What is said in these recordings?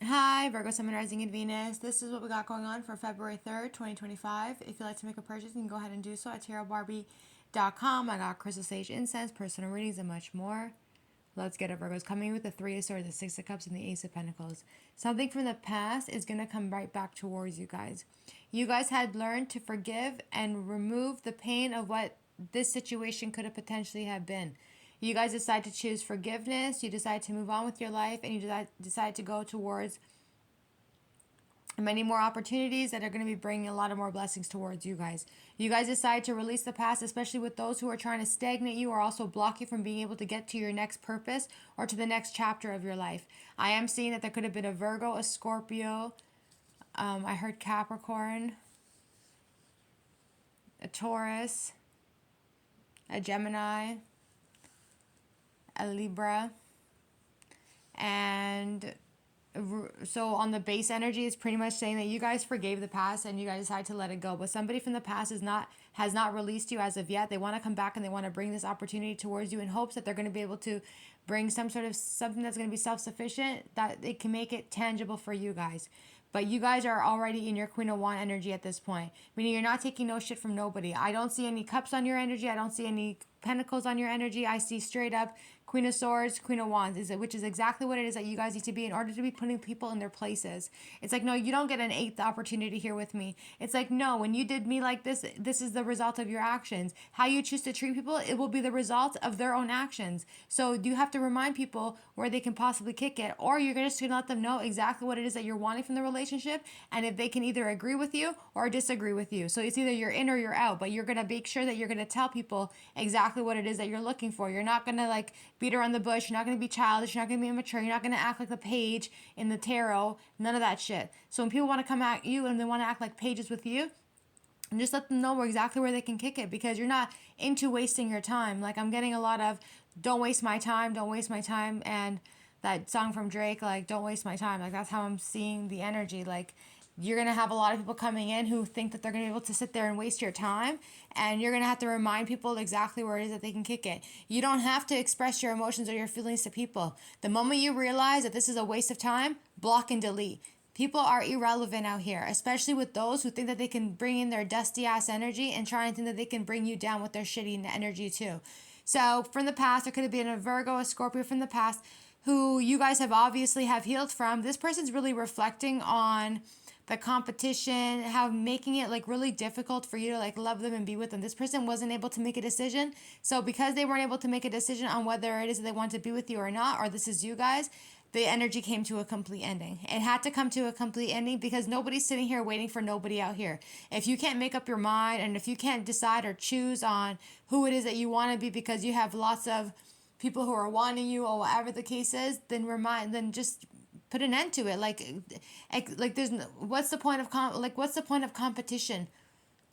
Hi, Virgo, Sun, Rising, and Venus. This is what we got going on for February 3rd, 2025. If you'd like to make a purchase, you can go ahead and do so at tarotbarbiecom. I got crystal sage incense, personal readings, and much more. Let's get it, Virgos. Coming with the Three of Swords, the Six of Cups, and the Ace of Pentacles. Something from the past is going to come right back towards you guys. You guys had learned to forgive and remove the pain of what this situation could have potentially have been. You guys decide to choose forgiveness. You decide to move on with your life, and you decide to go towards many more opportunities that are going to be bringing a lot of more blessings towards you guys. You guys decide to release the past, especially with those who are trying to stagnate you or also block you from being able to get to your next purpose or to the next chapter of your life. I am seeing that there could have been a Virgo, a Scorpio. I heard Capricorn, a Taurus, a Gemini, a Libra, and so on the base energy, it's pretty much saying that you guys forgave the past and you guys decided to let it go, but somebody from the past has not released you as of yet. They want to come back and they want to bring this opportunity towards you in hopes that they're going to be able to bring some sort of something that's going to be self-sufficient, that it can make it tangible for you guys. But you guys are already in your Queen of Wands energy at this point, meaning you're not taking no shit from nobody. I don't see any cups on your energy. I don't see any pentacles on your energy. I see straight up Queen of Swords, Queen of Wands, which is exactly what it is that you guys need to be in order to be putting people in their places. It's like, no, you don't get an eighth opportunity here with me. It's like, no, when you did me like this is the result of your actions. How you choose to treat people, it will be the result of their own actions. So you have to remind people where they can possibly kick it, or you're just going to let them know exactly what it is that you're wanting from the relationship, and if they can either agree with you or disagree with you. So it's either you're in or you're out, but you're going to make sure that you're going to tell people exactly what it is that you're looking for. You're not going to like beat around the bush. You're not going to be childish. You're not going to be immature. You're not going to act like the page in the tarot. None of that shit. So when people want to come at you and they want to act like pages with you, and just let them know exactly where they can kick it, because you're not into wasting your time. Like, I'm getting a lot of don't waste my time, don't waste my time, and that song from Drake, like, don't waste my time. Like, that's how I'm seeing the energy. Like, you're going to have a lot of people coming in who think that they're going to be able to sit there and waste your time, and you're going to have to remind people exactly where it is that they can kick it. You don't have to express your emotions or your feelings to people. The moment you realize that this is a waste of time, block and delete. People are irrelevant out here, especially with those who think that they can bring in their dusty ass energy and try and think that they can bring you down with their shitty energy too. So from the past, there could have been a Virgo, a Scorpio from the past who you guys have obviously have healed from. This person's really reflecting on the competition, how making it like really difficult for you to like love them and be with them. This person wasn't able to make a decision. So because they weren't able to make a decision on whether it is that they want to be with you or not, or this is you guys, the energy came to a complete ending. It had to come to a complete ending because nobody's sitting here waiting for nobody out here. If you can't make up your mind and if you can't decide or choose on who it is that you want to be because you have lots of people who are wanting you or whatever the case is, then just put an end to it. Like there's what's the point of what's the point of competition?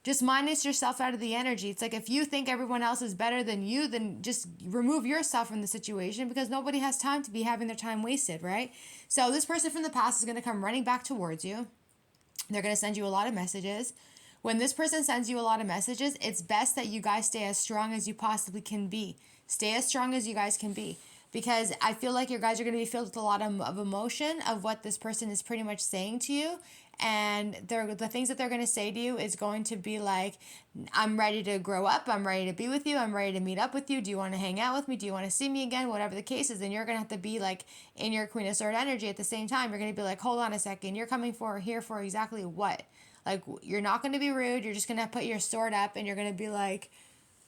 Just minus yourself out of the energy. It's like if you think everyone else is better than you, then just remove yourself from the situation, because nobody has time to be having their time wasted, right? So this person from the past is going to come running back towards you. They're going to send you a lot of messages. When this person sends you a lot of messages, it's best that you guys stay as strong as you possibly can be. Stay as strong as you guys can be. Because I feel like you guys are going to be filled with a lot of emotion of what this person is pretty much saying to you. And the things that they're going to say to you is going to be like, I'm ready to grow up. I'm ready to be with you. I'm ready to meet up with you. Do you want to hang out with me? Do you want to see me again? Whatever the case is. And you're going to have to be like in your Queen of Swords energy at the same time. You're going to be like, hold on a second. You're coming here for exactly what? Like, you're not going to be rude. You're just going to put your sword up and you're going to be like,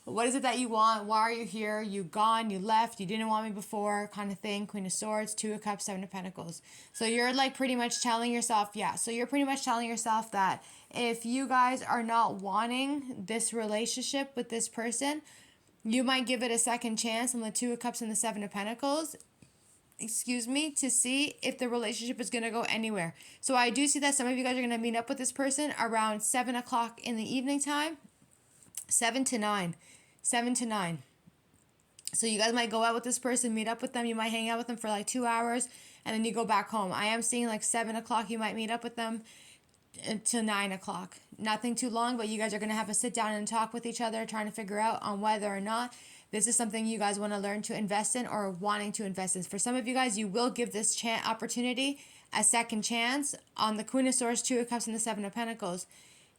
what is it that you want? Why are you here? You gone, you left, you didn't want me before, kind of thing. Queen of Swords, Two of Cups, Seven of Pentacles. So you're like pretty much telling yourself, so you're pretty much telling yourself that if you guys are not wanting this relationship with this person, you might give it a second chance on the Two of Cups and the Seven of Pentacles, to see if the relationship is going to go anywhere. So I do see that some of you guys are going to meet up with this person around 7 o'clock in the evening time, 7 to 9. 7 to 9. So you guys might go out with this person, meet up with them. You might hang out with them for like 2 hours and then you go back home. I am seeing like 7 o'clock. You might meet up with them until 9 o'clock. Nothing too long, but you guys are going to have to sit down and talk with each other, trying to figure out on whether or not this is something you guys want to learn to invest in or wanting to invest in. For some of you guys, you will give this opportunity a second chance on the Queen of Swords, Two of Cups, and the Seven of Pentacles.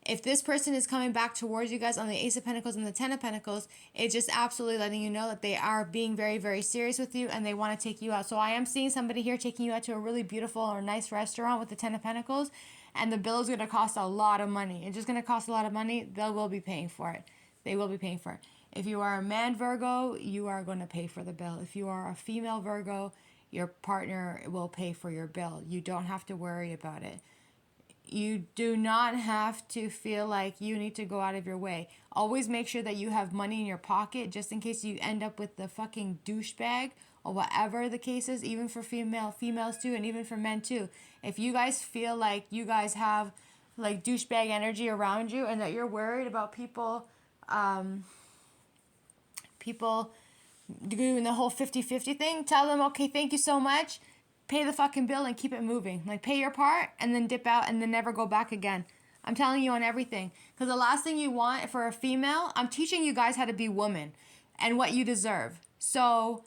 If this person is coming back towards you guys on the Ace of Pentacles and the Ten of Pentacles, it's just absolutely letting you know that they are being very, very serious with you and they want to take you out. So I am seeing somebody here taking you out to a really beautiful or nice restaurant with the Ten of Pentacles, and the bill is going to cost a lot of money. It's just going to cost a lot of money. They will be paying for it. They will be paying for it. If you are a man Virgo, you are going to pay for the bill. If you are a female Virgo, your partner will pay for your bill. You don't have to worry about it. You do not have to feel like you need to go out of your way. Always make sure that you have money in your pocket just in case you end up with the fucking douchebag or whatever the case is, even for females too, and even for men too. If you guys feel like you guys have like douchebag energy around you and that you're worried about people doing the whole 50-50 thing, tell them, okay, thank you so much. Pay the fucking bill and keep it moving. Like, pay your part and then dip out and then never go back again. I'm telling you on everything. Because the last thing you want for a female, I'm teaching you guys how to be woman and what you deserve. So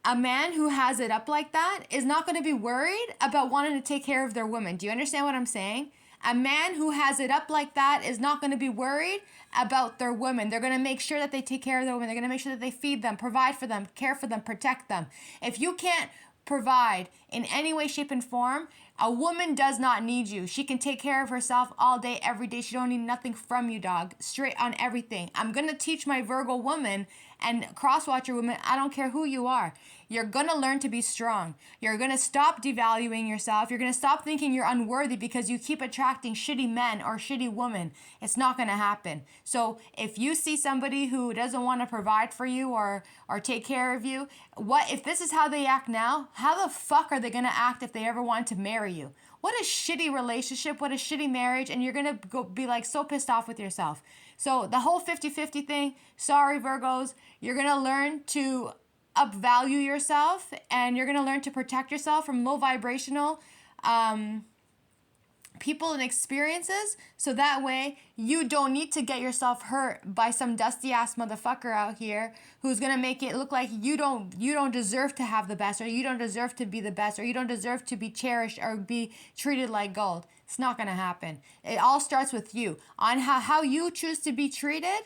a man who has it up like that is not going to be worried about wanting to take care of their woman. Do you understand what I'm saying? A man who has it up like that is not going to be worried about their women. They're going to make sure that they take care of their women. They're going to make sure that they feed them, provide for them, care for them, protect them. If you can't provide in any way, shape, and form, a woman does not need you. She can take care of herself all day, every day. She don't need nothing from you, dog. Straight on everything. I'm going to teach my Virgo woman and cross-watcher woman, I don't care who you are. You're going to learn to be strong. You're going to stop devaluing yourself. You're going to stop thinking you're unworthy because you keep attracting shitty men or shitty women. It's not going to happen. So if you see somebody who doesn't want to provide for you or take care of you, what if this is how they act now? How the fuck are they going to act if they ever want to marry you? What a shitty relationship, what a shitty marriage, and you're going to go be like so pissed off with yourself. So the whole 50-50 thing, sorry Virgos, you're going to learn to upvalue yourself and you're going to learn to protect yourself from low vibrational people and experiences, so that way you don't need to get yourself hurt by some dusty ass motherfucker out here who's gonna make it look like you don't deserve to have the best, or you don't deserve to be the best, or you don't deserve to be cherished or be treated like gold. It's not gonna happen. It all starts with you. On how you choose to be treated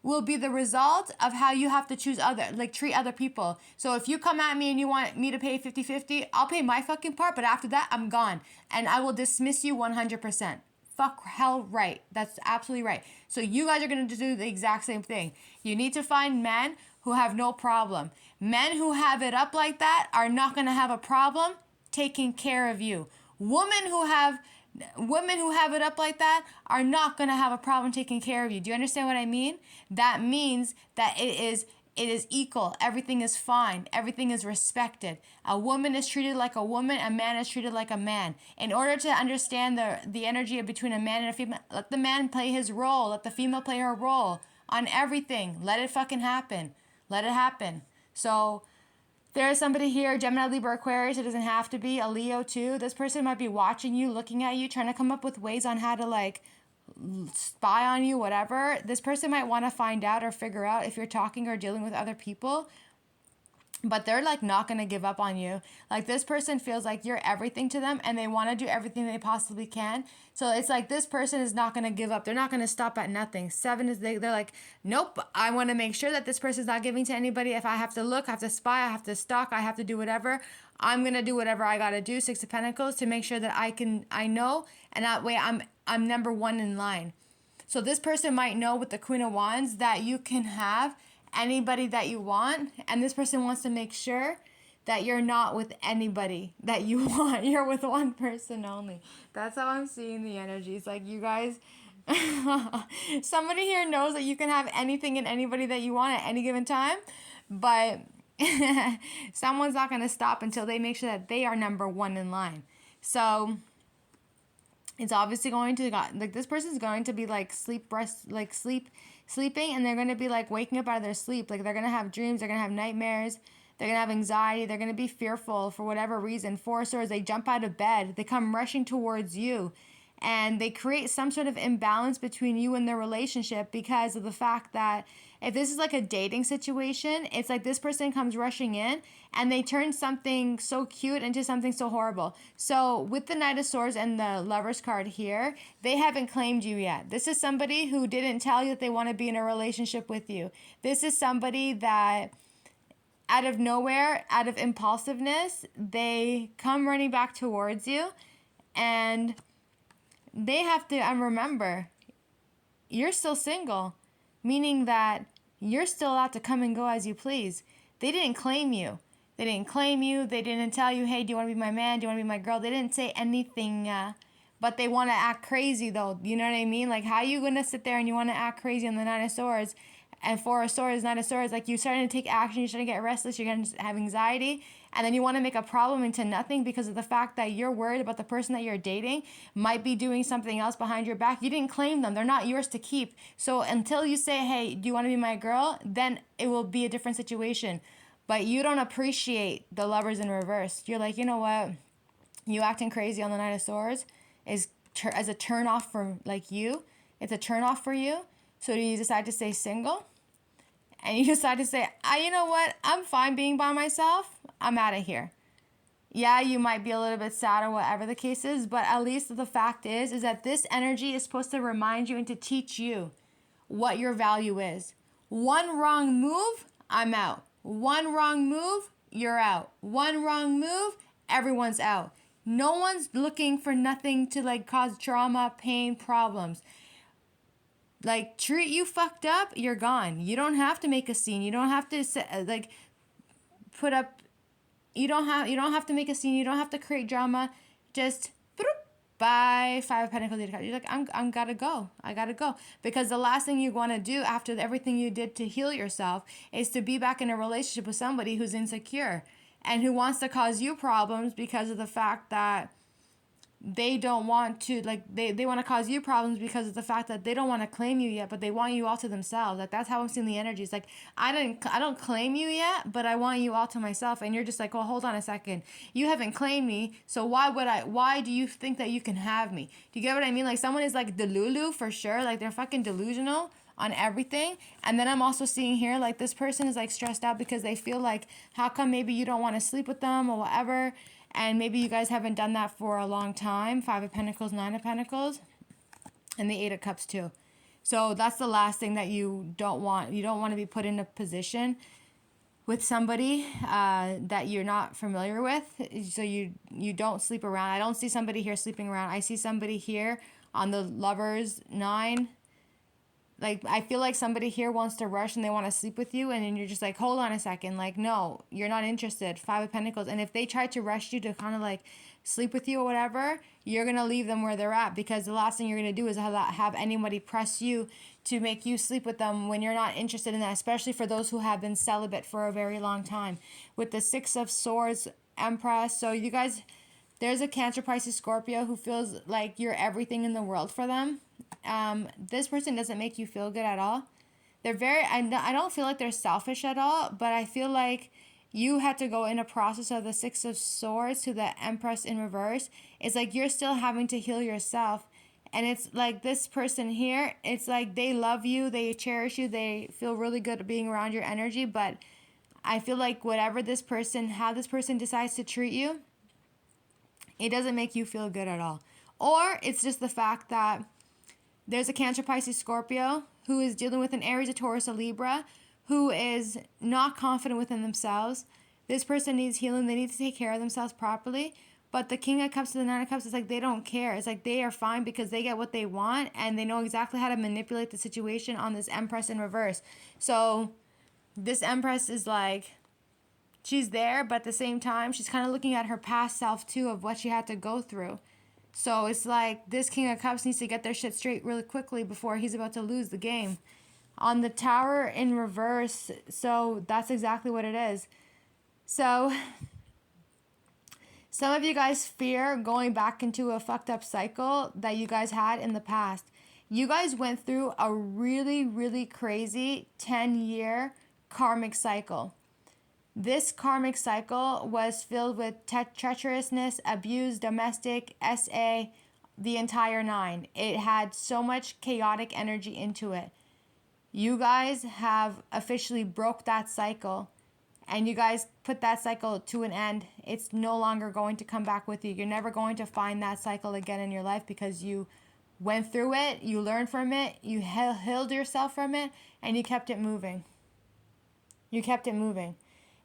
will be the result of how you have to treat other people. So if you come at me and you want me to pay 50-50, I'll pay my fucking part, but after that, I'm gone. And I will dismiss you 100%. Fuck hell right. That's absolutely right. So you guys are going to do the exact same thing. You need to find men who have no problem. Men who have it up like that are not going to have a problem taking care of you. Women who have it up like that are not going to have a problem taking care of you. Do you understand what I mean? That means that it is equal. Everything is fine. Everything is respected. A woman is treated like a woman. A man is treated like a man. In order to understand the energy between a man and a female, let the man play his role. Let the female play her role on everything. Let it fucking happen. Let it happen. So there is somebody here, Gemini, Libra, Aquarius. It doesn't have to be a Leo too. This person might be watching you, looking at you, trying to come up with ways on how to like spy on you, whatever. This person might want to find out or figure out if you're talking or dealing with other people, but they're like not going to give up on you. Like, this person feels like you're everything to them and they want to do everything they possibly can. So it's like this person is not going to give up. They're not going to stop at nothing. 7 is they're like, nope, I want to make sure that this person's not giving to anybody. If I have to look, I have to spy, I have to stalk, I have to do whatever, I'm going to do whatever I got to do. 6 of Pentacles, to make sure that I know, and that way I'm number one in line. So this person might know with the Queen of Wands that you can have anybody that you want, and this person wants to make sure that you're not with anybody that you want. You're with one person only. That's how I'm seeing the energies. Like, you guys, somebody here knows that you can have anything and anybody that you want at any given time, but someone's not going to stop until they make sure that they are number one in line. So it's obviously going to, like, this person's going to be like sleeping, and they're going to be like waking up out of their sleep. Like, they're going to have dreams, they're going to have nightmares, they're going to have anxiety, they're going to be fearful for whatever reason. 4 of Swords, they jump out of bed, they come rushing towards you, and they create some sort of imbalance between you and their relationship because of the fact that if this is like a dating situation, it's like this person comes rushing in and they turn something so cute into something so horrible. So with the Knight of Swords and the Lover's card here, they haven't claimed you yet. This is somebody who didn't tell you that they want to be in a relationship with you. This is somebody that out of nowhere, out of impulsiveness, they come running back towards you, and they have to remember, you're still single, meaning that you're still allowed to come and go as you please. They didn't claim you. They didn't claim you. They didn't tell you, hey, do you want to be my man? Do you want to be my girl? They didn't say anything, but they want to act crazy, though. You know what I mean? Like, how are you going to sit there and you want to act crazy on the Nine of Swords? And Four of Swords, Nine of Swords, like, you're starting to take action, you're starting to get restless, you're going to have anxiety, and then you want to make a problem into nothing because of the fact that you're worried about the person that you're dating might be doing something else behind your back. You didn't claim them. They're not yours to keep. So until you say, hey, do you want to be my girl? Then it will be a different situation. But you don't appreciate the Lovers in reverse. You're like, you know what? You acting crazy on the Nine of Swords is as a turn off for like you. It's a turn off for you. So do you decide to stay single? And you decide to say, you know what? I'm fine being by myself. I'm out of here. Yeah, you might be a little bit sad or whatever the case is, but at least the fact is that this energy is supposed to remind you and to teach you what your value is. One wrong move, I'm out. One wrong move, you're out. One wrong move, everyone's out. No one's looking for nothing to like cause trauma, pain, problems. Like, treat you fucked up, you're gone. You don't have to make a scene. You don't have to like put up. You don't have to make a scene. You don't have to create drama. Just bye. Five of Pentacles. You're like, I'm gotta go. I gotta go, because the last thing you want to do after everything you did to heal yourself is to be back in a relationship with somebody who's insecure and who wants to cause you problems because of the fact that they don't want to, like, they want to cause you problems because of the fact that they don't want to claim you yet, but they want you all to themselves. Like, that's how I'm seeing the energies. Like, I don't claim you yet, but I want you all to myself. And you're just like, well, hold on a second. You haven't claimed me, so why do you think that you can have me? Do you get what I mean? Like, someone is like delulu for sure. Like, they're fucking delusional on everything. And then I'm also seeing here, like, this person is like stressed out because they feel like, how come maybe you don't want to sleep with them or whatever? And maybe you guys haven't done that for a long time. Five of Pentacles, Nine of Pentacles, and the Eight of Cups too. So that's the last thing that you don't want. You don't want to be put in a position with somebody that you're not familiar with. So you don't sleep around. I don't see somebody here sleeping around. I see somebody here on the Lovers Nine. Like, I feel like somebody here wants to rush and they want to sleep with you, and then you're just like, hold on a second. Like, no, you're not interested. Five of Pentacles. And if they try to rush you to kind of like sleep with you or whatever, you're going to leave them where they're at, because the last thing you're going to do is have anybody press you to make you sleep with them when you're not interested in that, especially for those who have been celibate for a very long time. With the Six of Swords, Empress. So you guys, there's a Cancer, Pisces, Scorpio who feels like you're everything in the world for them. This person doesn't make you feel good at all. They're I don't feel like they're selfish at all, but I feel like you had to go in a process of the Six of Swords to the Empress in reverse. It's like you're still having to heal yourself. And it's like this person here, it's like they love you, they cherish you, they feel really good being around your energy, but I feel like how this person decides to treat you, it doesn't make you feel good at all. Or it's just the fact that there's a Cancer, Pisces, Scorpio who is dealing with an Aries, a Taurus, a Libra, who is not confident within themselves. This person needs healing. They need to take care of themselves properly. But the King of Cups to the Nine of Cups, it's like they don't care. It's like they are fine because they get what they want, and they know exactly how to manipulate the situation on this Empress in reverse. So this Empress is like, she's there, but at the same time, she's kind of looking at her past self too, of what she had to go through. So it's like this King of Cups needs to get their shit straight really quickly before he's about to lose the game. On the Tower in reverse, so that's exactly what it is. So some of you guys fear going back into a fucked up cycle that you guys had in the past. You guys went through a really, really crazy 10-year karmic cycle. This karmic cycle was filled with treacherousness, abuse, domestic, SA, the entire 9. It had so much chaotic energy into it. You guys have officially broke that cycle, and you guys put that cycle to an end. It's no longer going to come back with you. You're never going to find that cycle again in your life because you went through it, you learned from it, you healed yourself from it, and you kept it moving. You kept it moving.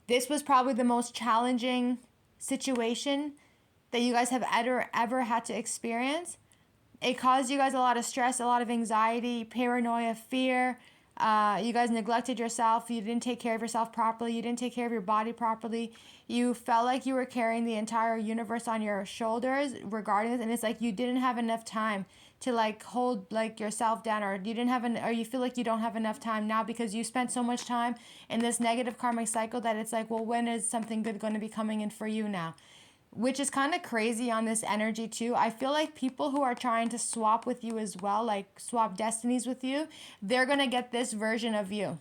This was probably the most challenging situation that you guys have ever had to experience. It caused you guys a lot of stress, a lot of anxiety, paranoia, fear. You guys neglected yourself. You didn't take care of yourself properly. You didn't take care of your body properly. You felt like you were carrying the entire universe on your shoulders regarding this. And it's like you didn't have enough time to like hold like yourself down, or you didn't have or you feel like you don't have enough time now because you spent so much time in this negative karmic cycle that it's like, well, when is something good going to be coming in for you now? Which is kind of crazy on this energy too. I feel like people who are trying to swap with you as well, like swap destinies with you, they're going to get this version of you.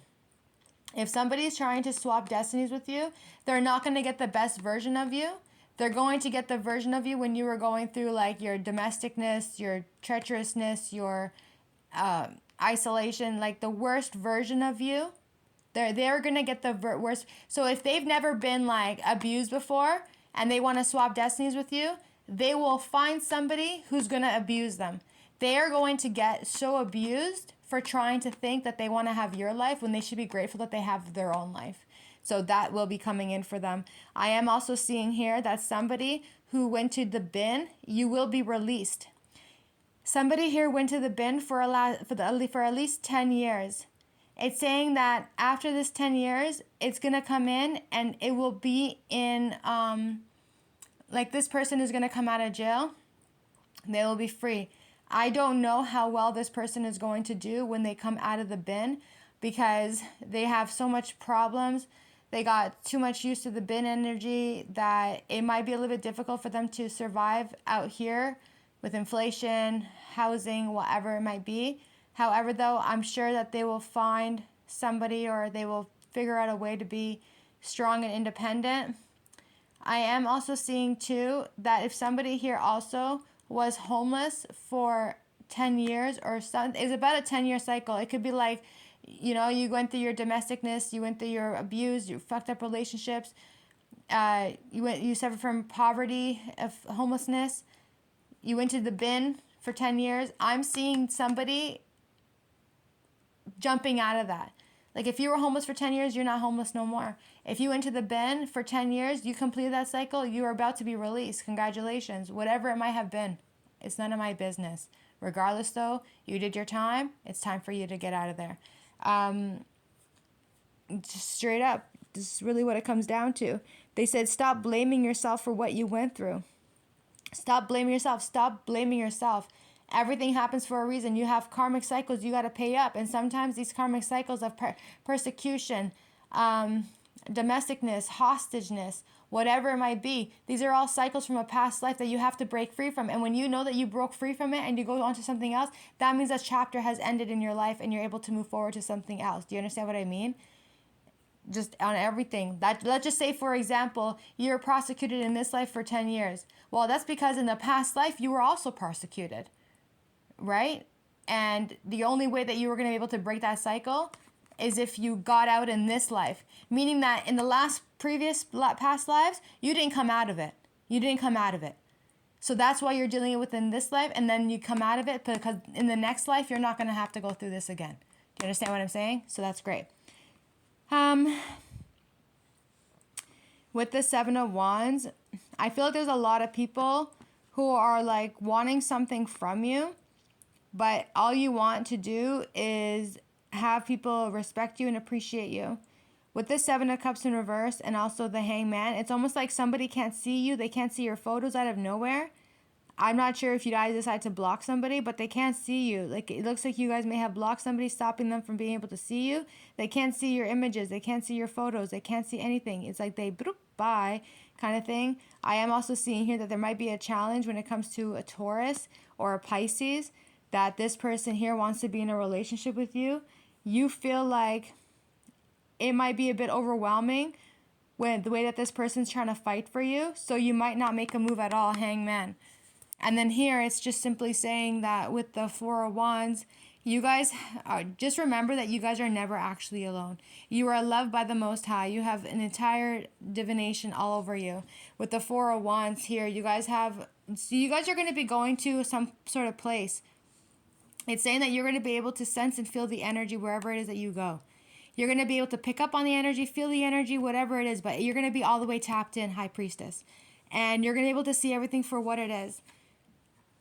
If somebody's trying to swap destinies with you, they're not going to get the best version of you. They're going to get the version of you when you were going through like your domesticness, your treacherousness, your isolation, like the worst version of you. They're going to get the worst. So if they've never been like abused before, and they want to swap destinies with you, they will find somebody who's going to abuse them. They are going to get so abused for trying to think that they want to have your life when they should be grateful that they have their own life. So that will be coming in for them. I am also seeing here that somebody who went to the bin, you will be released. Somebody here went to the bin for at least 10 years. It's saying that after this 10 years, it's going to come in and it will be in, like this person is going to come out of jail. They will be free. I don't know how well this person is going to do when they come out of the bin because they have so much problems. They got too much used to the bin energy that it might be a little bit difficult for them to survive out here with inflation, housing, whatever it might be. However, though, I'm sure that they will find somebody or they will figure out a way to be strong and independent. I am also seeing, too, that if somebody here also was homeless for 10 years or something, it's about a 10-year cycle. It could be like, you know, you went through your domesticness, you went through your abuse, you fucked up relationships, you suffered from poverty, of homelessness, you went to the bin for 10 years. I'm seeing somebody jumping out of that. Like if you were homeless for 10 years, you're not homeless no more. If you went to the bin for 10 years, you completed that cycle, you are about to be released. Congratulations. Whatever it might have been, it's none of my business. Regardless though, you did your time. It's time for you to get out of there. Just straight up, this is really what it comes down to. They said, stop blaming yourself for what you went through. Stop blaming yourself. Stop blaming yourself. Everything happens for a reason. You have karmic cycles you got to pay up. And sometimes these karmic cycles of persecution, domesticness, hostageness, whatever it might be, these are all cycles from a past life that you have to break free from. And when you know that you broke free from it and you go on to something else, that means that chapter has ended in your life and you're able to move forward to something else. Do you understand what I mean? Just on everything. That, let's just say, for example, you're prosecuted in this life for 10 years. Well, that's because in the past life, you were also persecuted. Right? And the only way that you were going to be able to break that cycle is if you got out in this life. Meaning that in the past lives, you didn't come out of it. You didn't come out of it. So that's why you're dealing with in this life, and then you come out of it because in the next life, you're not going to have to go through this again. Do you understand what I'm saying? So that's great. With the 7 of Wands, I feel like there's a lot of people who are like wanting something from you. But all you want to do is have people respect you and appreciate you. With this 7 of Cups in reverse and also the Hangman, it's almost like somebody can't see you. They can't see your photos out of nowhere. I'm not sure if you guys decide to block somebody, but they can't see you. Like it looks like you guys may have blocked somebody, stopping them from being able to see you. They can't see your images. They can't see your photos. They can't see anything. It's like they bloop by kind of thing. I am also seeing here that there might be a challenge when it comes to a Taurus or a Pisces, that this person here wants to be in a relationship with you. You feel like it might be a bit overwhelming with the way that this person's trying to fight for you. So you might not make a move at all, Hangman. And then here it's just simply saying that with the Four of Wands, you guys just remember that you guys are never actually alone. You are loved by the Most High. You have an entire divination all over you. With the Four of Wands here, you guys are going to be going to some sort of place. It's saying that you're going to be able to sense and feel the energy wherever it is that you go. You're going to be able to pick up on the energy, feel the energy, whatever it is, but you're going to be all the way tapped in, High Priestess. And you're going to be able to see everything for what it is.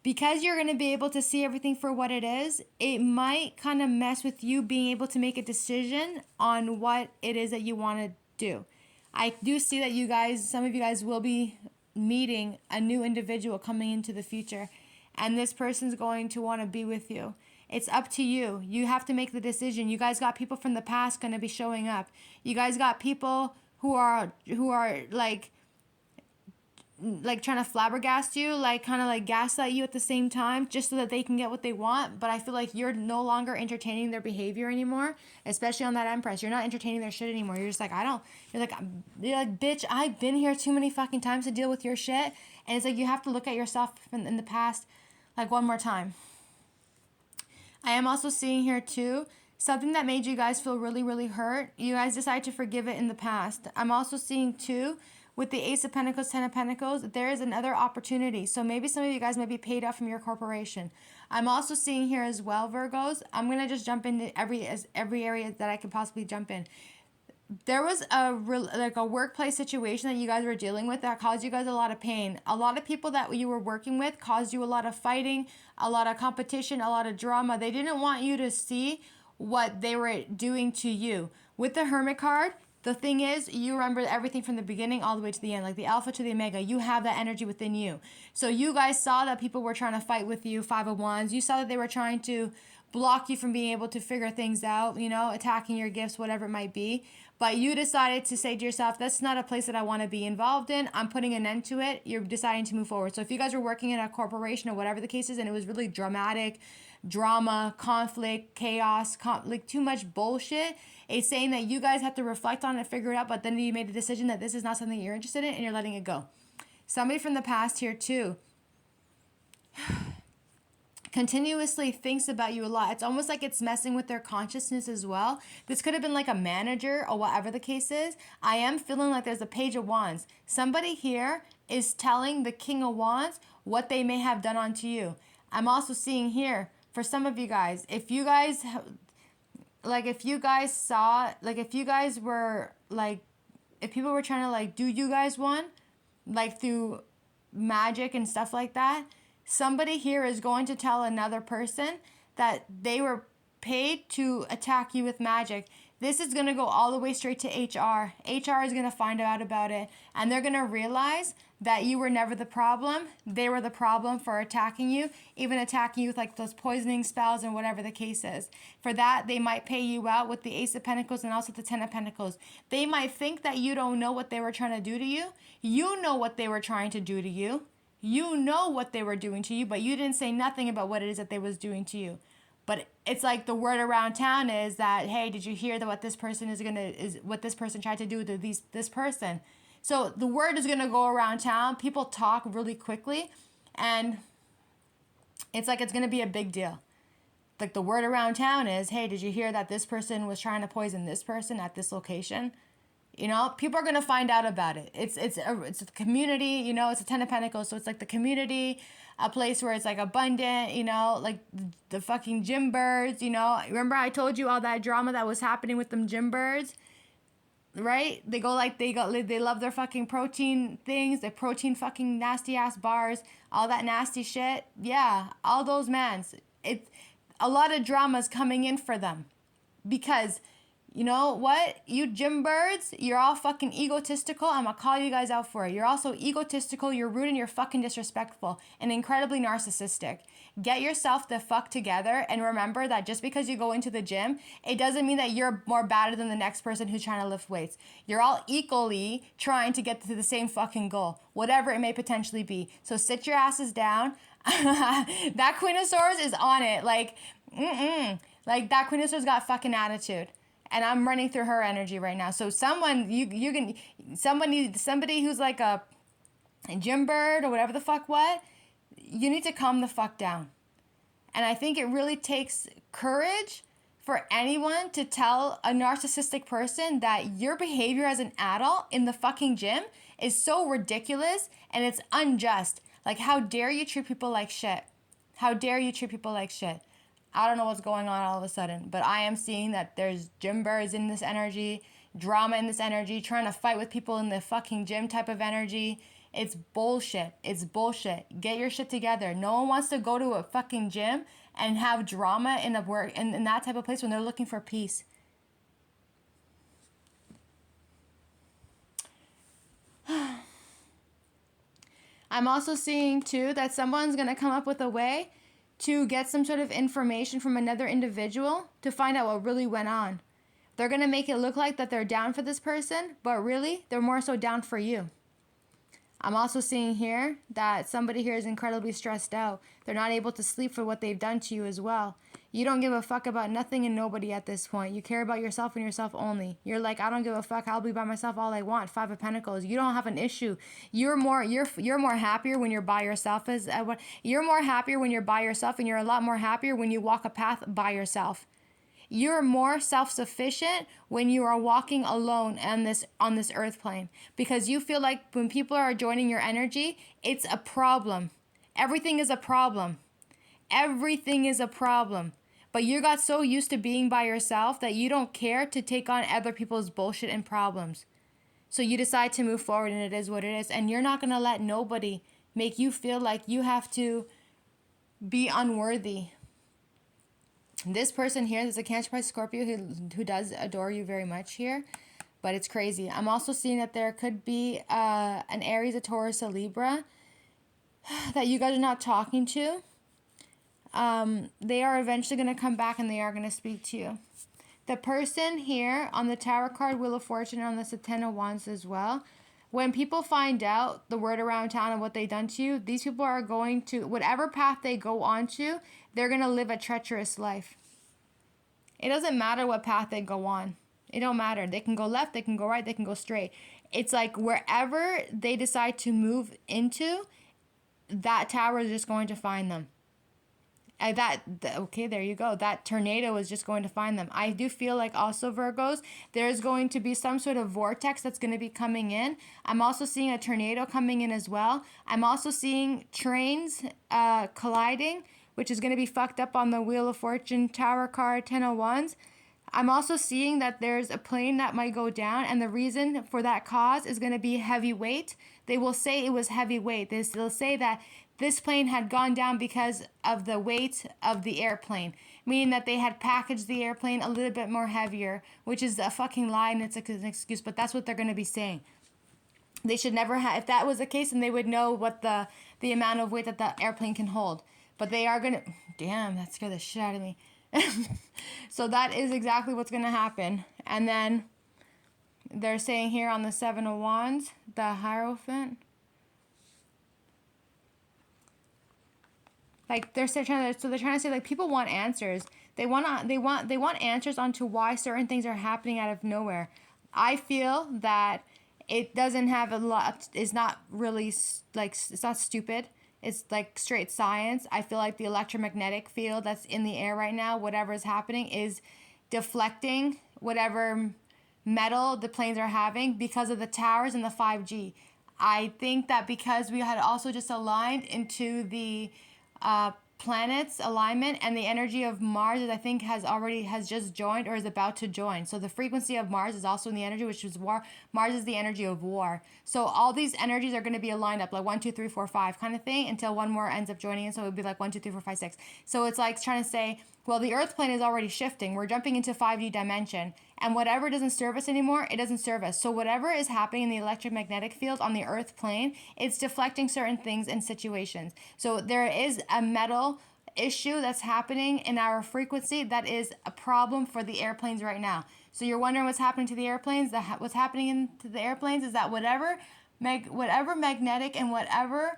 Because you're going to be able to see everything for what it is, it might kind of mess with you being able to make a decision on what it is that you want to do. I do see that some of you guys will be meeting a new individual coming into the future, and this person's going to want to be with you. It's up to you. You have to make the decision. You guys got people from the past going to be showing up. You guys got people who are like trying to flabbergast you, like kind of like gaslight you at the same time, just so that they can get what they want. But I feel like you're no longer entertaining their behavior anymore, especially on that Empress. You're not entertaining their shit anymore. You're just like, you're like, bitch, I've been here too many fucking times to deal with your shit. And it's like, you have to look at yourself in the past, like, one more time. I am also seeing here too, something that made you guys feel really, really hurt. You guys decided to forgive it in the past. I'm also seeing too, with the Ace of Pentacles, Ten of Pentacles, there is another opportunity. So maybe some of you guys might be paid off from your corporation. I'm also seeing here as well, Virgos. I'm going to just jump into every area that I could possibly jump in. There was a workplace situation that you guys were dealing with that caused you guys a lot of pain. A lot of people that you were working with caused you a lot of fighting, a lot of competition, a lot of drama. They didn't want you to see what they were doing to you. With the Hermit card, the thing is, you remember everything from the beginning all the way to the end, like the Alpha to the Omega. You have that energy within you. So you guys saw that people were trying to fight with you, Five of Wands. You saw that they were trying to block you from being able to figure things out, attacking your gifts, whatever it might be. But you decided to say to yourself, that's not a place that I want to be involved in. I'm putting an end to it. You're deciding to move forward. So if you guys were working in a corporation or whatever the case is, and it was really dramatic, drama, conflict, chaos, like too much bullshit, it's saying that you guys have to reflect on it, figure it out, but then you made a decision that this is not something you're interested in and you're letting it go. Somebody from the past here too continuously thinks about you a lot. It's almost like it's messing with their consciousness as well. This could have been like a manager or whatever the case is. I am feeling like there's a Page of Wands. Somebody here is telling the King of Wands what they may have done onto you. I'm also seeing here, for some of you guys, if you guys were like, if people were trying to like do you guys one, like through magic and stuff like that, somebody here is going to tell another person that they were paid to attack you with magic. This is going to go all the way straight to HR. HR is going to find out about it, and they're going to realize that you were never the problem. They were the problem for attacking you, even attacking you with like those poisoning spells and whatever the case is. For that, they might pay you out with the Ace of Pentacles and also the Ten of Pentacles. They might think that you don't know what they were trying to do to you. You know what they were trying to do to you. You know what they were doing to you, but you didn't say nothing about what it is that they was doing to you. But it's like the word around town is that, hey, did you hear that what this person what this person tried to do to this person? So the word is gonna go around town. People talk really quickly, and it's like it's gonna be a big deal. Like the word around town is, hey, did you hear that this person was trying to poison this person at this location? People are going to find out about it. It's a community, it's a Ten of Pentacles. So it's like the community, a place where it's like abundant, like the fucking gym birds, Remember I told you all that drama that was happening with them gym birds, right? They love their fucking protein things, their protein fucking nasty ass bars, all that nasty shit. Yeah, all those mans. A lot of drama's coming in for them because... You know what? You gym birds, you're all fucking egotistical. I'm gonna call you guys out for it. You're also egotistical, you're rude, and you're fucking disrespectful and incredibly narcissistic. Get yourself the fuck together and remember that just because you go into the gym, it doesn't mean that you're more better than the next person who's trying to lift weights. You're all equally trying to get to the same fucking goal, whatever it may potentially be. So sit your asses down. That Queen of Swords is on it. Like that Queen of Swords got fucking attitude. And I'm running through her energy right now. So somebody who's like a gym bird or whatever the fuck what, you need to calm the fuck down. And I think it really takes courage for anyone to tell a narcissistic person that your behavior as an adult in the fucking gym is so ridiculous and it's unjust. Like, how dare you treat people like shit? How dare you treat people like shit? I don't know what's going on all of a sudden, but I am seeing that there's gym birds in this energy, drama in this energy, trying to fight with people in the fucking gym type of energy. It's bullshit. It's bullshit. Get your shit together. No one wants to go to a fucking gym and have drama in a work in that type of place when they're looking for peace. I'm also seeing too that someone's gonna come up with a way to get some sort of information from another individual to find out what really went on. They're gonna make it look like that they're down for this person, but really they're more so down for you. I'm also seeing here that somebody here is incredibly stressed out. They're not able to sleep for what they've done to you as well. You don't give a fuck about nothing and nobody at this point. You care about yourself and yourself only. You're like, I don't give a fuck. I'll be by myself all I want. 5 of Pentacles. You don't have an issue. You're more happier when you're by yourself. You're more happier when you're by yourself, and you're a lot more happier when you walk a path by yourself. You're more self-sufficient when you are walking alone on this earth plane, because you feel like when people are joining your energy, it's a problem. Everything is a problem. Everything is a problem. But you got so used to being by yourself that you don't care to take on other people's bullshit and problems. So you decide to move forward, and it is what it is. And you're not going to let nobody make you feel like you have to be unworthy. This person here, there's a Cancer, Pisces, Scorpio who does adore you very much here, but it's crazy. I'm also seeing that there could be an Aries, a Taurus, a Libra that you guys are not talking to. They are eventually going to come back and they are going to speak to you. The person here on the Tower card, Wheel of Fortune, on the Ten of Wands as well. When people find out the word around town and what they've done to you, these people are going to, whatever path they go on to, they're going to live a treacherous life. It doesn't matter what path they go on. It don't matter. They can go left, they can go right, they can go straight. It's like wherever they decide to move into, that tower is just going to find them. Okay, there you go. That tornado is just going to find them. I do feel like also, Virgos, there's going to be some sort of vortex that's going to be coming in. I'm also seeing a tornado coming in as well. I'm also seeing trains colliding, which is going to be fucked up on the Wheel of Fortune Tower card, 10 of Wands. I'm also seeing that there's a plane that might go down, and the reason for that cause is going to be heavy weight. They will say it was heavy weight. They'll say that this plane had gone down because of the weight of the airplane, meaning that they had packaged the airplane a little bit more heavier, which is a fucking lie and it's an excuse, but that's what they're going to be saying. They should never have, if that was the case, then they would know what the amount of weight that the airplane can hold. But they are going to, damn, that scared the shit out of me. So that is exactly what's going to happen. And then they're saying here on the 7 of Wands, the Hierophant. Like they're trying to say like people want answers. They want answers onto why certain things are happening out of nowhere. I feel that it doesn't have a lot. It's not really like, it's not stupid. It's like straight science. I feel like the electromagnetic field that's in the air right now, whatever is happening, is deflecting whatever metal the planes are having because of the towers and the 5G. I think that because we had also just aligned into the planets alignment, and the energy of Mars is, I think, has just joined or is about to join. So the frequency of Mars is also in the energy, which is war. Mars is the energy of war. So all these energies are going to be aligned up like 1, 2, 3, 4, 5 kind of thing until one more ends up joining in. So it would be like 1, 2, 3, 4, 5, 6. So it's like trying to say, well, the Earth plane is already shifting. We're jumping into 5D dimension. And whatever doesn't serve us anymore, it doesn't serve us. So whatever is happening in the electromagnetic field on the Earth plane, it's deflecting certain things and situations. So there is a metal issue that's happening in our frequency that is a problem for the airplanes right now. So you're wondering what's happening to the airplanes? What's happening to the airplanes is that whatever magnetic and whatever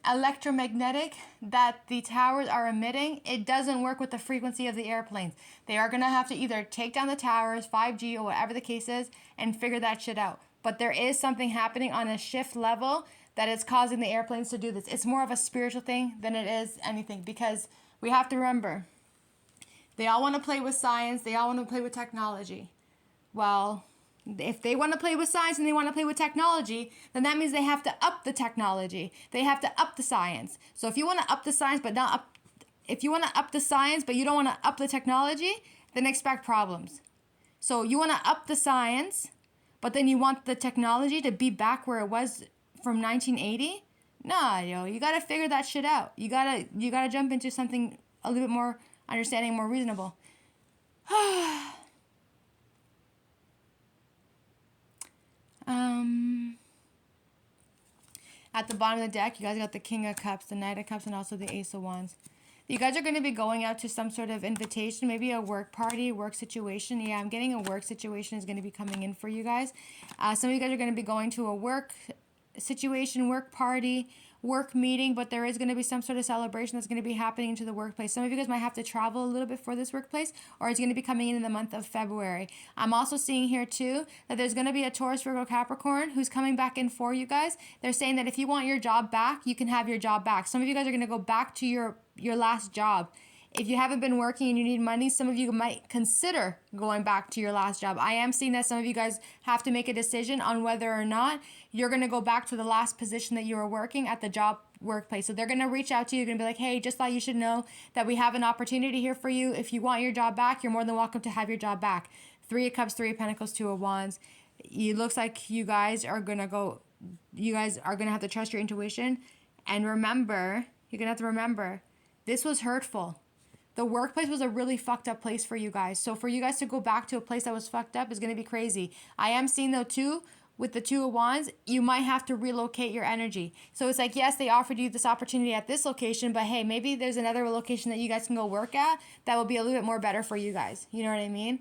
electromagnetic that the towers are emitting, it doesn't work with the frequency of the airplanes. They are going to have to either take down the towers, 5G or whatever the case is, and figure that shit out. But there is something happening on a shift level that it's causing the airplanes to do this. It's more of a spiritual thing than it is anything, because we have to remember, they all want to play with science. They all want to play with technology. Well, if they want to play with science and they want to play with technology, then that means they have to up the technology. They have to up the science. So if you want to up the science, but not up, if you want to up the science, but you don't want to up the technology, then expect problems. So you want to up the science, but then you want the technology to be back where it was from 1980? Nah, yo, you got to figure that shit out. You got to jump into something a little bit more understanding, more reasonable. At the bottom of the deck, you guys got the King of Cups, the Knight of Cups, and also the Ace of Wands. You guys are going to be going out to some sort of invitation, maybe a work party, work situation. Yeah, I'm getting a work situation is going to be coming in for you guys. Some of you guys are going to be going to a work situation, work party, work meeting, but there is going to be some sort of celebration that's going to be happening to the workplace. Some of you guys might have to travel a little bit for this workplace, or it's going to be coming in the month of February. I'm also seeing here too that there's going to be a Taurus, Virgo, Capricorn who's coming back in for you guys. They're saying that if you want your job back, you can have your job back. Some of you guys are going to go back to your last job. If you haven't been working and you need money, some of you might consider going back to your last job. I am seeing that some of you guys have to make a decision on whether or not you're going to go back to the last position that you were working at the job workplace. So they're going to reach out to you. You're going to be like, hey, just thought you should know that we have an opportunity here for you. If you want your job back, you're more than welcome to have your job back. 3 of Cups, 3 of Pentacles, 2 of Wands. It looks like you guys are going to have to trust your intuition. And remember, you're going to have to remember, this was hurtful. The workplace was a really fucked up place for you guys. So for you guys to go back to a place that was fucked up is going to be crazy. I am seeing though too, with the 2 of Wands, you might have to relocate your energy. So it's like, yes, they offered you this opportunity at this location, but hey, maybe there's another location that you guys can go work at that will be a little bit more better for you guys. You know what I mean?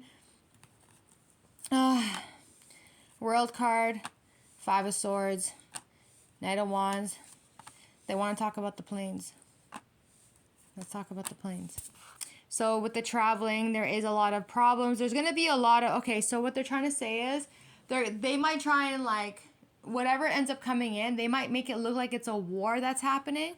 World card, 5 of Swords, Knight of Wands. They want to talk about the planes. Let's talk about the planes. So with the traveling, there is a lot of problems. There's going to be a lot of, okay, so what they're trying to say is they might try and like, whatever ends up coming in, they might make it look like it's a war that's happening.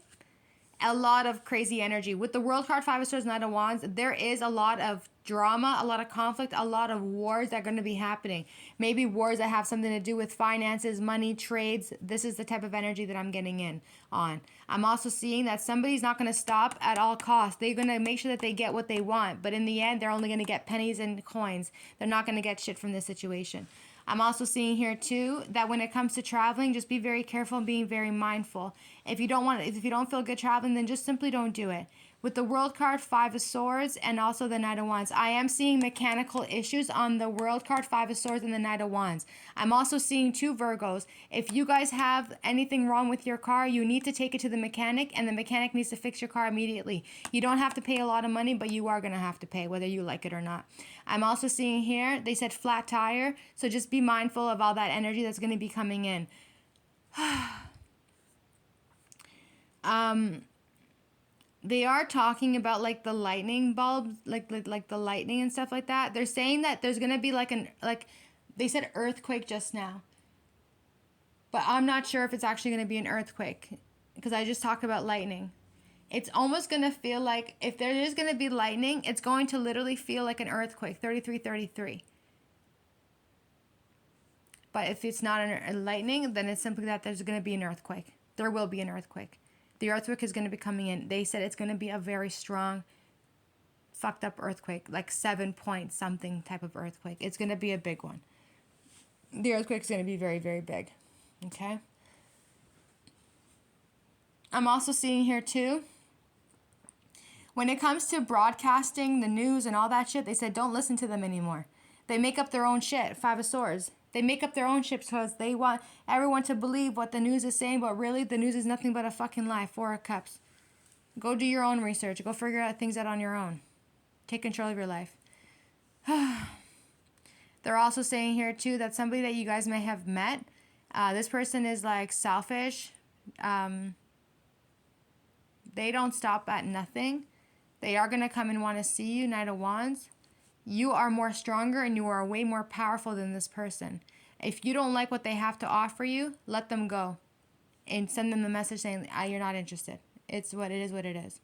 A lot of crazy energy. With the World card, 5 of Swords, Knight of Wands, there is a lot of drama, a lot of conflict, a lot of wars that are going to be happening. Maybe wars that have something to do with finances, money, trades. This is the type of energy that I'm getting in on. I'm also seeing that somebody's not going to stop at all costs. They're going to make sure that they get what they want. But in the end, they're only going to get pennies and coins. They're not going to get shit from this situation. I'm also seeing here too that when it comes to traveling, just be very careful and being very mindful. If you don't feel good traveling, then just simply don't do it. With the World card, 5 of Swords, and also the Knight of Wands, I am seeing mechanical issues on the World card, 5 of Swords, and the Knight of Wands. I'm also seeing 2 Virgos. If you guys have anything wrong with your car, you need to take it to the mechanic, and the mechanic needs to fix your car immediately. You don't have to pay a lot of money, but you are going to have to pay, whether you like it or not. I'm also seeing here, they said flat tire, so just be mindful of all that energy that's going to be coming in. They are talking about like the lightning bulbs, like the lightning and stuff like that. They're saying that there's gonna be like they said earthquake just now, but I'm not sure if it's actually gonna be an earthquake because I just talked about lightning. It's almost gonna feel like if there is gonna be lightning, it's going to literally feel like an earthquake. 3333. But if it's not a lightning, then it's simply that there's gonna be an earthquake. There will be an earthquake. The earthquake is going to be coming in. They said it's going to be a very strong, fucked up earthquake, like 7 point something type of earthquake. It's going to be a big one. The earthquake is going to be very, very big. Okay? I'm also seeing here too, when it comes to broadcasting the news and all that shit, they said don't listen to them anymore. They make up their own shit. 5 of Swords. They make up their own shit because they want everyone to believe what the news is saying, but really the news is nothing but a fucking lie. 4 of Cups. Go do your own research. Go figure out things out on your own. Take control of your life. They're also saying here too that somebody that you guys may have met, this person is like selfish. They don't stop at nothing. They are going to come and want to see you. Knight of Wands. You are more stronger and you are way more powerful than this person. If you don't like what they have to offer you, let them go. and send them the message saying, you're not interested. It's what it is, what it is.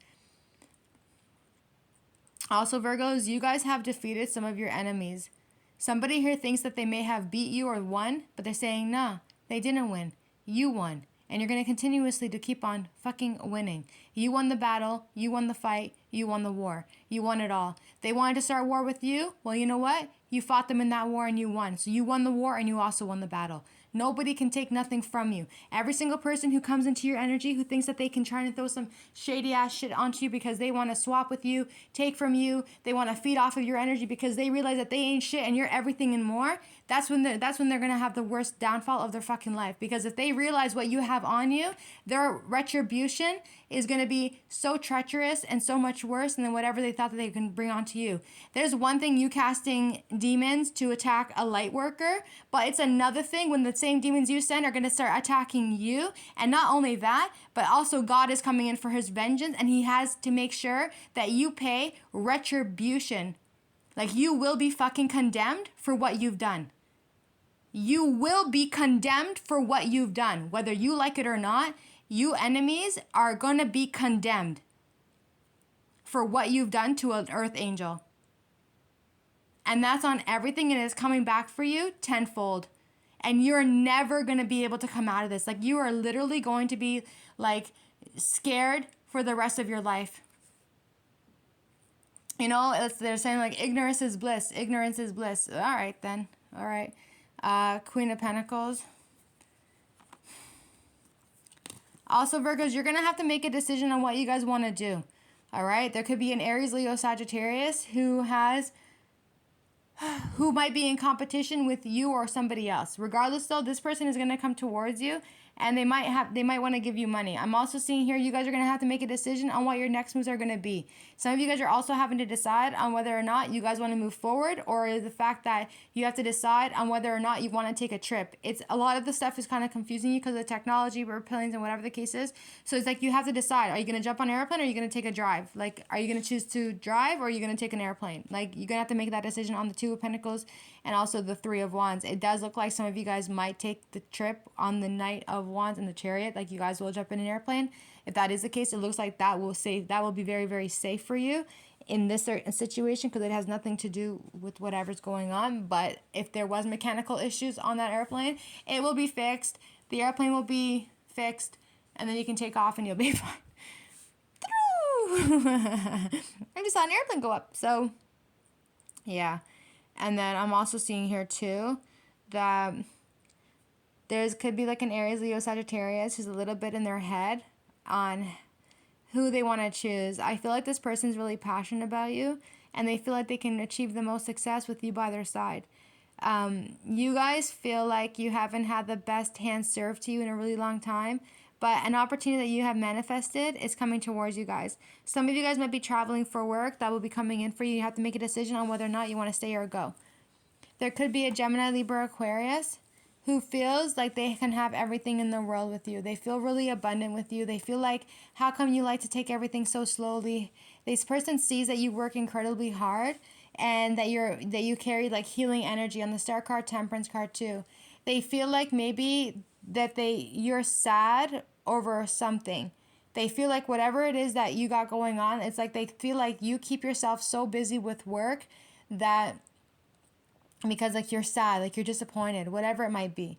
Also, Virgos, you guys have defeated some of your enemies. Somebody here thinks that they may have beat you or won, but they're saying, nah, they didn't win. You won. And you're going to continuously to keep on fucking winning. You won the battle. You won the fight. You won the war. You won it all. They wanted to start war with you. Well, you know what? You fought them in that war and you won. So you won the war and you also won the battle. Nobody can take nothing from you. Every single person who comes into your energy who thinks that they can try and throw some shady ass shit onto you because they want to swap with you, take from you, they want to feed off of your energy because they realize that they ain't shit and you're everything and more. That's when they're gonna have the worst downfall of their fucking life. Because if they realize what you have on you, their retribution is gonna be so treacherous and so much worse than whatever they thought that they can bring onto you. There's one thing you casting demons to attack a light worker, but it's another thing when the same demons you send are gonna start attacking you. And not only that, but also God is coming in for his vengeance, and he has to make sure that you pay retribution. Like, you will be fucking condemned for what you've done. You will be condemned for what you've done. Whether you like it or not, you enemies are going to be condemned for what you've done to an earth angel. And that's on everything, and it's coming back for you tenfold. And you're never going to be able to come out of this. Like, you are literally going to be, like, scared for the rest of your life. You know, they're saying, like, ignorance is bliss. Ignorance is bliss. All right, then. All right. Queen of Pentacles. Also, Virgos, you're going to have to make a decision on what you guys want to do. All right? There could be an Aries, Leo, Sagittarius who might be in competition with you or somebody else. Regardless, though, this person is going to come towards you, and they might want to give you money. I'm also seeing here you guys are going to have to make a decision on what your next moves are going to be. Some of you guys are also having to decide on whether or not you guys want to move forward, or the fact that you have to decide on whether or not you want to take a trip. It's a lot of the stuff is kind of confusing you because of the technology, planes, and whatever the case is. So it's like you have to decide, are you going to jump on an airplane or are you going to take a drive? Like, are you going to choose to drive or are you going to take an airplane? Like, you're going to have to make that decision on the Two of Pentacles and also the Three of Wands. It does look like some of you guys might take the trip on the Knight of Wands and the Chariot. Like, you guys will jump in an airplane. If that is the case, it looks like that will be very, very safe for you in this certain situation because it has nothing to do with whatever's going on. But if there was mechanical issues on that airplane, it will be fixed. The airplane will be fixed, and then you can take off and you'll be fine. I just saw an airplane go up. So, yeah. And then I'm also seeing here too that could be like an Aries, Leo, Sagittarius who's a little bit in their head on who they want to choose. I feel like this person's really passionate about you, and they feel like they can achieve the most success with you by their side. You guys feel like you haven't had the best hand served to you in a really long time, but an opportunity that you have manifested is coming towards you guys. Some of you guys might be traveling for work. That will be coming in for you. You have to make a decision on whether or not you want to stay or go. There could be a Gemini, Libra, Aquarius who feels like they can have everything in the world with you. They feel really abundant with you. They feel like, how come you like to take everything so slowly? This person sees that you work incredibly hard and that you carry like healing energy on the Star card, Temperance card too. They feel like maybe that you're sad over something. They feel like whatever it is that you got going on, it's like they feel like you keep yourself so busy with work that because like you're sad, like you're disappointed, whatever it might be.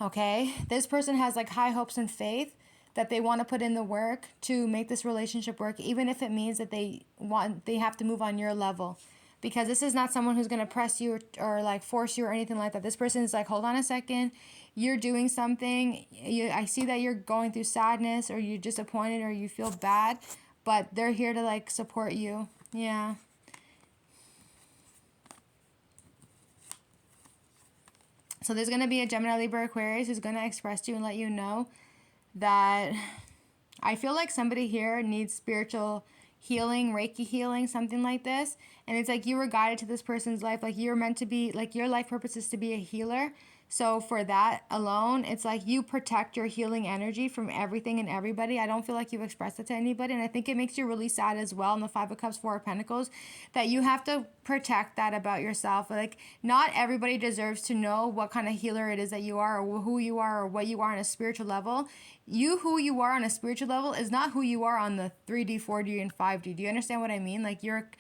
Okay? This person has like high hopes and faith that they want to put in the work to make this relationship work, even if it means that they have to move on your level. Because this is not someone who's going to press you or like force you or anything like that. This person is like, hold on a second, you're doing something. I see that you're going through sadness or you're disappointed or you feel bad, but they're here to like support you. Yeah. So there's going to be a Gemini, Libra, Aquarius who's going to express to you and let you know that I feel like somebody here needs spiritual healing, Reiki healing, something like this. And it's like you were guided to this person's life. Like you're meant to be, like your life purpose is to be a healer. So for that alone, it's like you protect your healing energy from everything and everybody. I don't feel like you expressed it to anybody. And I think it makes you really sad as well in the Five of Cups, Four of Pentacles, that you have to protect that about yourself. Like, not everybody deserves to know what kind of healer it is that you are, or who you are, or what you are on a spiritual level. Who you are on a spiritual level is not who you are on the 3D, 4D, and 5D. Do you understand what I mean? Like, you're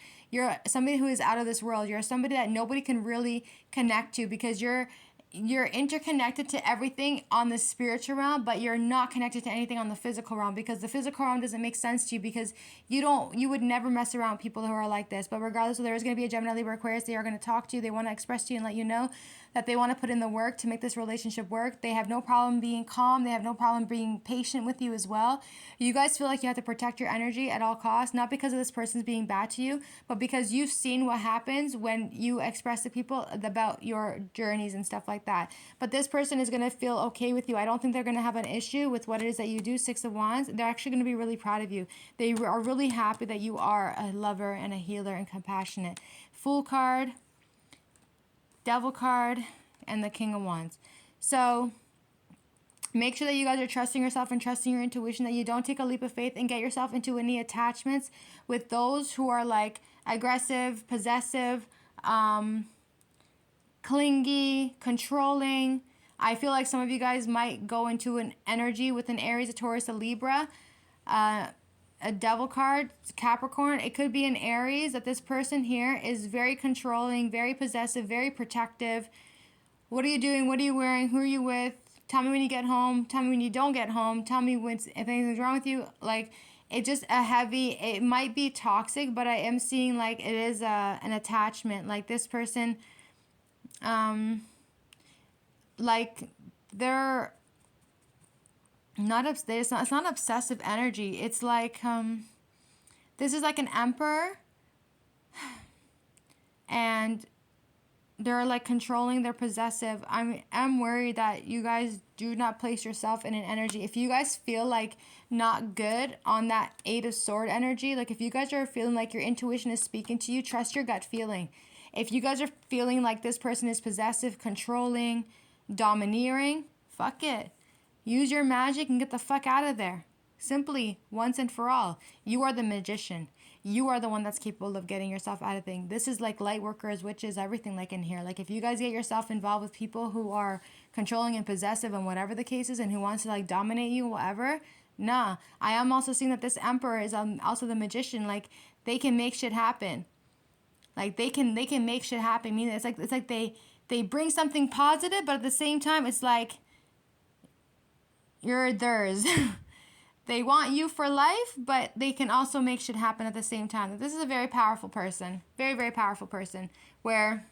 somebody who is out of this world. You're somebody that nobody can really connect to, because you're interconnected to everything on the spiritual realm, but you're not connected to anything on the physical realm, because the physical realm doesn't make sense to you, because you would never mess around with people who are like this. But regardless, there is going to be a Gemini, Libra, Aquarius. They are going to talk to you. They want to express to you and let you know that they want to put in the work to make this relationship work. They have no problem being calm. They have no problem being patient with you as well. You guys feel like you have to protect your energy at all costs, not because of this person's being bad to you, but because you've seen what happens when you express to people about your journeys and stuff like that. But this person is going to feel okay with you. I don't think they're going to have an issue with what it is that you do. Six of Wands. They're actually going to be really proud of you. They are really happy that you are a lover and a healer and compassionate. Fool card, Devil card, and the King of Wands. So make sure that you guys are trusting yourself and trusting your intuition, that you don't take a leap of faith and get yourself into any attachments with those who are like aggressive, possessive, clingy, controlling. I feel like some of you guys might go into an energy with an Aries, a Taurus, a Libra, a Devil card, Capricorn. It could be an Aries, that this person here is very controlling, very possessive, very protective. What are you doing? What are you wearing? Who are you with? Tell me when you get home. Tell me when you don't get home. Tell me if anything's wrong with you. Like, it just it might be toxic, but I am seeing like it is an attachment. Like, this person, like, they're not, it's not obsessive energy. It's like, this is like an emperor, and they're like controlling, they're possessive. I'm worried that you guys do not place yourself in an energy. If you guys feel like not good on that Eight of Sword energy, like if you guys are feeling like your intuition is speaking to you, trust your gut feeling. If you guys are feeling like this person is possessive, controlling, domineering, fuck it. Use your magic and get the fuck out of there. Simply, once and for all. You are the magician. You are the one that's capable of getting yourself out of things. This is like light workers, witches, everything like in here. Like, if you guys get yourself involved with people who are controlling and possessive and whatever the case is, and who wants to like dominate you, whatever, nah. I am also seeing that this emperor is also the magician. Like, they can make shit happen. Like, they can make shit happen. Meaning it's like they bring something positive, but at the same time it's like you're theirs. They want you for life, but they can also make shit happen at the same time. This is a very powerful person. Very, very powerful person. Where,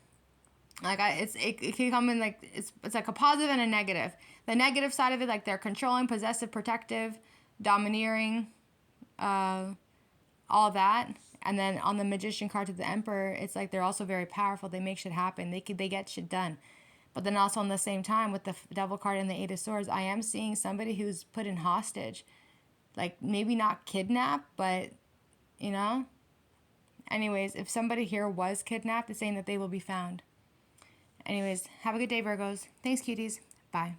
like, it can come in, like, it's like a positive and a negative. The negative side of it, like, they're controlling, possessive, protective, domineering, all that. And then on the Magician card to the Emperor, it's like they're also very powerful. They make shit happen. They get shit done. But then also on the same time, with the Devil card and the Eight of Swords, I am seeing somebody who's put in hostage. Like, maybe not kidnapped, but, you know. Anyways, if somebody here was kidnapped, it's saying that they will be found. Anyways, have a good day, Virgos. Thanks, cuties. Bye.